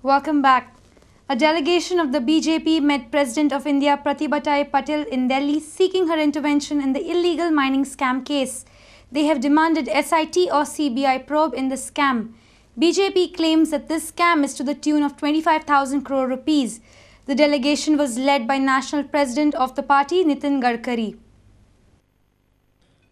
Welcome back. A delegation of the BJP met President of India Pratibha Patil in Delhi seeking her intervention in the illegal mining scam case. They have demanded SIT or CBI probe in the scam. BJP claims that this scam is to the tune of 25,000 crore rupees. The delegation was led by National President of the party, Nitin Gadkari.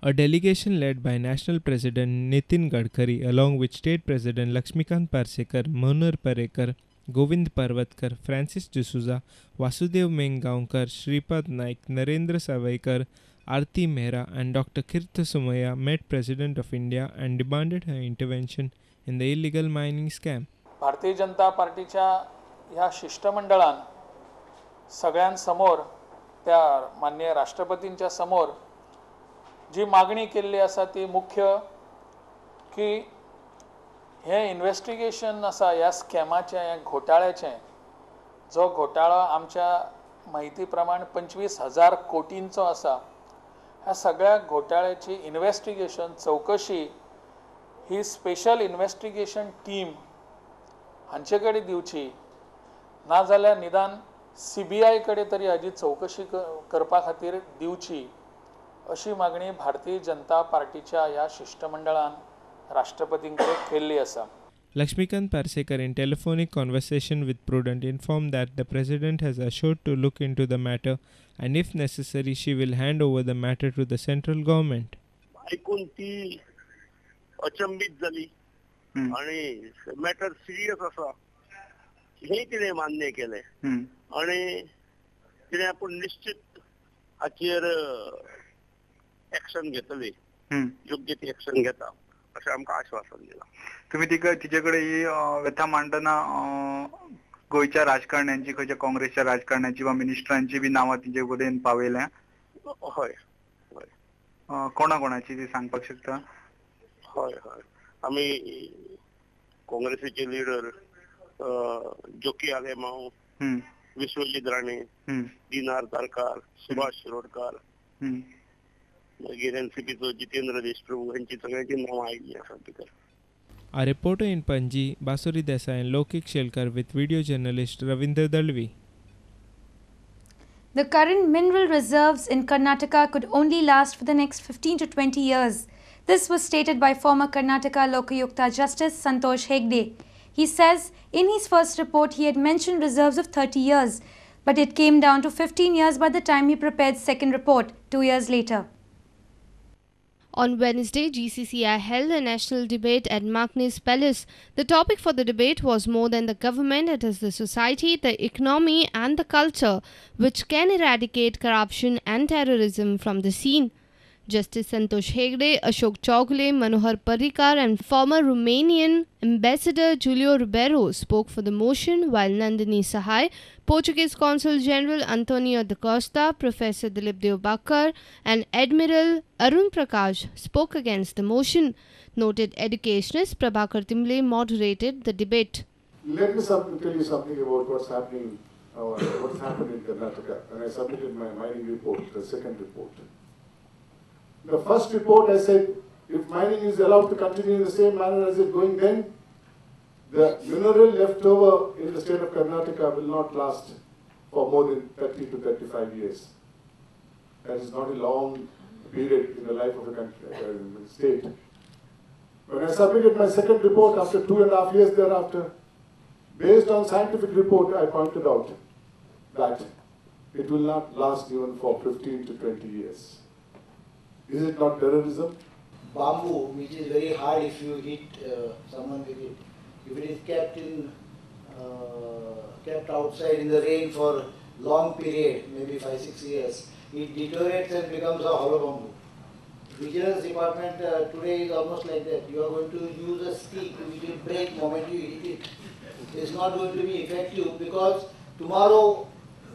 A delegation led by National President Nitin Gadkari along with State President Lakshmikant Parsekar, Manohar Parrikar, Govind Parvatkar, Francis D'Souza, Vasudev Mengaonkar, Shripad Naik, Narendra Savaikar, Aarti Mehra and Dr. Kirtha Somaya met President of India and demanded her intervention in the illegal mining scam. Bharatiya Janata पार्टीच्या ह्या शिष्टमंडळान सगळ्यांसमोर त्या माननीय राष्ट्रपतींच्या समोर जी मागणी केल्ली आसा ती मुख्य की हे इन्वेस्टिगेशन आसा ह्या स्कॅमाचें ह्या घोटाळ्याचें जो घोटाळो आमच्या माहिती प्रमाण 25,000 कोटींचो आसा ह्या सगळ्या घोटाळ्याची इन्वेस्टिगेशन चौकशी ही स्पेशल इन्वेस्टिगेशन टीम हांचे कडेन दिवची ना जाल्यार निदान CBI कडे तरी हाजी चौकशी करपा खातीर दिवची अशी मागणी भारतीय जनता पार्टीच्या ह्या शिष्टमंडळान राष्ट्रपतींकडे केल्ली आसा. Lakshmikant Parsekar in telephonic conversation with Prudent informed that the President has assured to look into the matter and if necessary she will hand over the matter to the central government. ऐकून ती अचंबित झाली आणि matter serious असा हे तिने मान्य केले आणि तिने आपण निश्चित हाचेर ऍक्शन घेतली योग्य ती ऍक्शन घेता अशें आमकां आश्वासन दिलां. तुम्ही तिच्याकडे ही व्यथा मांडतना गोयच्या राजकारण्यांची खंयच्या काँग्रेसच्या राजकारण्याची वा मिनिस्टरांची बी नांवां तिचे कडेन पावयल्या. हय हय कोणाची ती सांगपाक शकता? हय हय आमी काँग्रेसीचे लिडर जोकी आलेमांव, विश्वजीत राणे, दिनार तारकार, सुभाष शिरोडकार, मागीर एनसीपीचो जितेंद्र देशप्रभू हांची सगळ्यांची नांवां आयिल्लीं आसात भितर. A reporter in Panji, Basuri Desai and Lokik Shelkar with video journalist Ravindra Dalvi. The current mineral reserves in Karnataka could only last for the next 15 to 20 years. This was stated by former Karnataka Lokayukta Justice Santosh Hegde. He says in his first report he had mentioned reserves of 30 years, but it came down to 15 years by the time he prepared second report 2 years later. On Wednesday, GCCI held a national debate at Maknes Palace. The topic for the debate was more than the government, it is the society, the economy and the culture which can eradicate corruption and terrorism from the scene. Justice Santosh Hegde, Ashok Chowgule, Manohar Parrikar and former Romanian Ambassador Julio Ribeiro spoke for the motion, while Nandini Sahai, Portuguese Consul General Antonio da Costa, Professor Dilip Devbakar and Admiral Arun Prakash spoke against the motion. Noted educationist Prabhakar Timble moderated the debate. Let me tell you something about what's happening, what's happened in Karnataka. And I submitted my mining report, the second report. The first report I said, if mining is allowed to continue in the same manner as it's going then, the mineral left over in the state of Karnataka will not last for more than 30 to 35 years. That is not a long period in the life of a country, state. When I submitted my second report after 2.5 years thereafter, based on scientific report, I pointed out that it will not last even for 15 to 20 years. Is it not terrorism? Bamboo, which is very hard if you hit someone with it, if it is kept outside in the rain for long period, maybe 5-6 years, it deteriorates and becomes a hollow bamboo. Vigilance department today is almost like that. You are going to use a stick which will break the moment you hit it. It's not going to be effective because tomorrow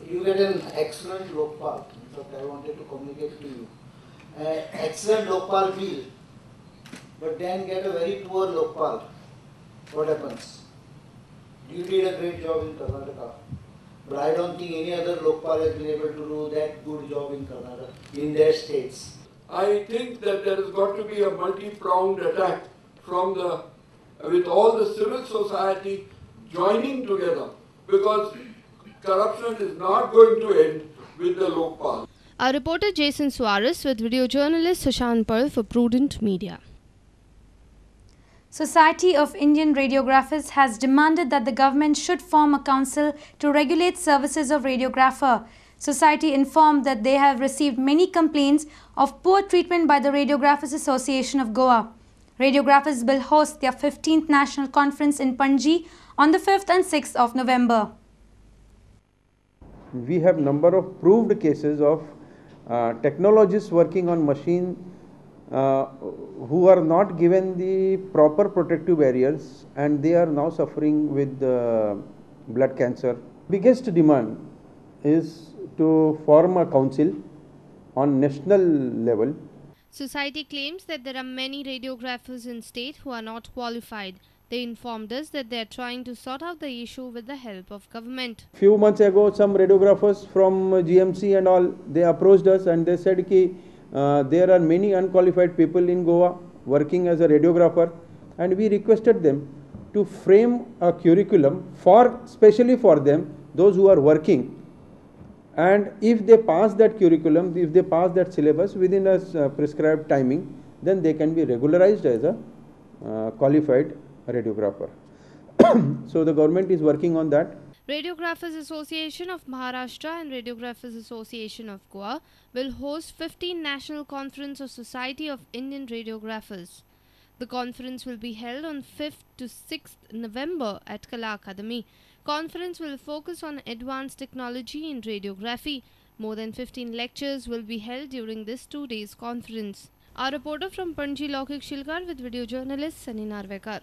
you get an excellent lokpal. In fact, I wanted to communicate to you. Excellent lokpal bill, but then get a very poor lokpal. What happens? You did a great job in Karnataka, but I don't think any other lokpal has been able to do that good job in Karnataka, in their states. I think that there has got to be a multi-pronged attack from with all the civil society, joining together, because corruption is not going to end with the Lokpal. Our reporter Jason Suarez with video journalist Sushant Pearl for Prudent Media. Society of Indian Radiographers has demanded that the government should form a council to regulate services of radiographer. Society informed that they have received many complaints of poor treatment by the Radiographers Association of Goa. Radiographers will host their 15th national conference in Panji on the 5th and 6th of November. We have number of proved cases of technologists working on machine who are not given the proper protective barriers, and they are now suffering with blood cancer. Biggest demand is to form a council on national level. Society claims that there are many radiographers in state who are not qualified. They informed us that they are trying to sort out the issue with the help of government. Few months ago, some radiographers from GMC and all, they approached us and they said that there are many unqualified people in Goa working as a radiographer, and we requested them to frame a curriculum especially for them, those who are working. And if they pass that curriculum, if they pass that syllabus within a prescribed timing, then they can be regularized as a qualified radiographer. So the government is working on that. Radiographers Association of Maharashtra and Radiographers Association of Goa will host 15th National Conference of Society of Indian Radiographers. The conference will be held on 5th to 6th November at Kala Akademi. Conference will focus on advanced technology in radiography. More than 15 lectures will be held during this 2 days conference. Our reporter from Panji Laukik Shilkar with video journalist Sunny Narvekar.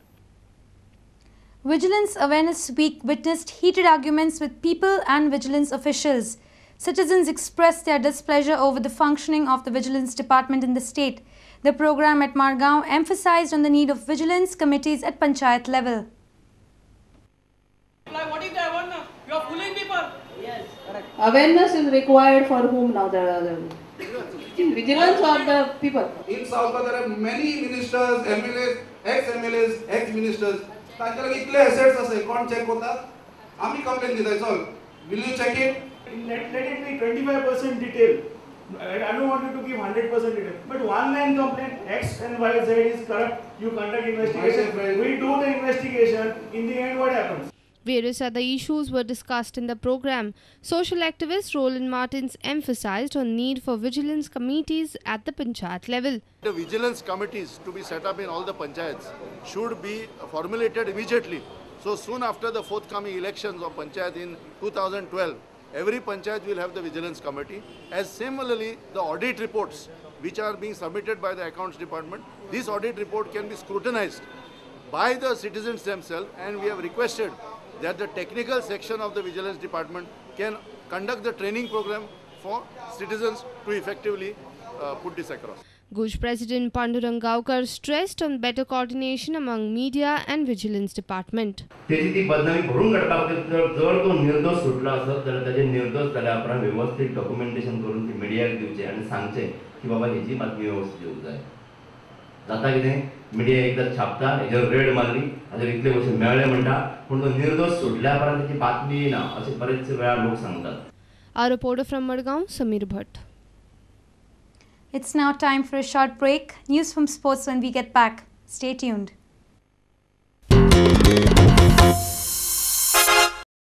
Vigilance Awareness Week witnessed heated arguments with people and vigilance officials. Citizens expressed their displeasure over the functioning of the vigilance department in the state. The program at Margaon emphasized on the need of vigilance committees at panchayat level. What is the awareness? You are fooling people. Yes, correct. Awareness is required for whom now? The vigilance of the people. In South there are many ministers, MLAs, ex-MLAs, ex-ministers. तांच्याकडे इतले assets असे कोण check होतात? आम्ही complaint दिलाय all. Will you check it? Let it be 25% detail. I don't want you to give 100% detail. But one line complaint, X and Y, Z is corrupt. You conduct investigation. We do the investigation. In the end, what happens? Various other issues were discussed in the program. Social activist Roland Martins emphasized on need for vigilance committees at the panchayat level. The vigilance committees to be set up in all the panchayats should be formulated immediately. So soon after the forthcoming elections of panchayat in 2012, every panchayat will have the vigilance committee. As similarly, the audit reports which are being submitted by the accounts department, this audit report can be scrutinized by the citizens themselves, and we have requested that the technical section of the vigilance department can conduct the training program for citizens to effectively put this across. Guj President Pandurang Gaonkar stressed on better coordination among media and vigilance department. त्याची बदनामी भरून काढता खातीर जर तो निर्दोष सुटला असत जाल्यार ताजे निर्दोष जाल्या उपरांत व्यवस्थित डॉक्युमेंटेशन करून ती मिडियाक दिवचे आनी सांगचे की बाबा हेची बातमी व्यवस्थित येवंक जाय. जाता कितें मिडिया एकदा छापता हेजेर रेड मारली हाजेर इतले पयशे मेळ्ळे म्हणटा पूण तो निर्दोष सुटल्या उपरांत ताची बातमी येना अशें बरेच वेळा लोक सांगतात. Our reporter from Madgaon, Sameer Bhatt. It's now time for a short break. News from sports when we get back. Stay tuned.